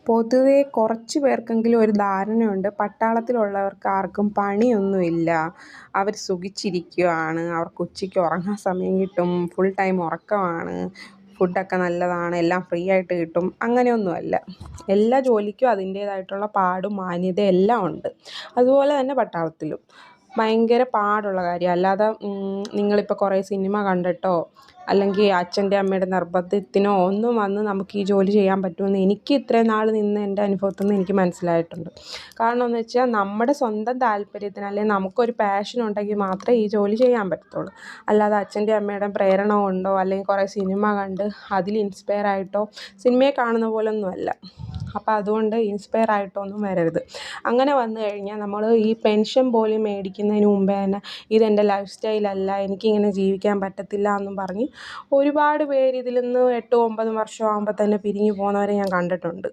പൊതുവെ കുറച്ച് പേർക്കെങ്കിലും ഒരു ധാരണയുണ്ട് പട്ടാളത്തിലുള്ളവർക്ക് ആർക്കും പണിയൊന്നുമില്ല. അവർ സുഖിച്ചിരിക്കുകയാണ്. അവർക്ക് ഉച്ചയ്ക്ക് ഉറങ്ങാൻ സമയം കിട്ടും. ഫുൾ ടൈം ഉറക്കമാണ്. ഫുഡൊക്കെ നല്ലതാണ്. എല്ലാം ഫ്രീ ആയിട്ട് കിട്ടും. അങ്ങനെയൊന്നുമല്ല. എല്ലാ ജോലിക്കും അതിൻ്റേതായിട്ടുള്ള പാടും മാന്യതയും എല്ലാം ഉണ്ട്. അതുപോലെ തന്നെ പട്ടാളത്തിലും. ഭയങ്കര പാടുള്ള കാര്യമാണ്. അല്ലാതെ നിങ്ങളിപ്പോൾ കുറേ സിനിമ കണ്ടിട്ടോ അല്ലെങ്കിൽ അച്ഛൻ്റെ അമ്മയുടെ നിർബന്ധത്തിനോ ഒന്നും വന്ന് നമുക്ക് ഈ ജോലി ചെയ്യാൻ പറ്റുമെന്ന് എനിക്ക് ഇത്രയും നാൾ നിന്ന് എൻ്റെ അനുഭവത്തിൽ നിന്ന് എനിക്ക് മനസ്സിലായിട്ടുണ്ട്. കാരണം എന്ന് വെച്ചാൽ നമ്മുടെ സ്വന്തം താല്പര്യത്തിന് അല്ലെങ്കിൽ നമുക്കൊരു പാഷൻ ഉണ്ടെങ്കിൽ മാത്രമേ ഈ ജോലി ചെയ്യാൻ പറ്റത്തുള്ളൂ. അല്ലാതെ അച്ഛൻ്റെ അമ്മയുടെ പ്രേരണ കൊണ്ടോ അല്ലെങ്കിൽ കുറേ സിനിമ കണ്ട് അതിൽ ഇൻസ്പയർ ആയിട്ടോ സിനിമയെ കാണുന്ന പോലൊന്നുമല്ല. അപ്പോൾ അതുകൊണ്ട് ഇൻസ്പയർ ആയിട്ടൊന്നും വരരുത്. അങ്ങനെ വന്നു കഴിഞ്ഞാൽ നമ്മൾ ഈ പെൻഷൻ പോലും മേടിക്കുന്നതിന് മുമ്പേ തന്നെ ഇതെൻ്റെ ലൈഫ് സ്റ്റൈലല്ല, എനിക്കിങ്ങനെ ജീവിക്കാൻ പറ്റത്തില്ല എന്നും പറഞ്ഞ് ഒരുപാട് പേര് ഇതിൽ നിന്ന് 8-9 വർഷം ആകുമ്പോൾ തന്നെ പിരിഞ്ഞു പോകുന്നവരെ ഞാൻ കണ്ടിട്ടുണ്ട്.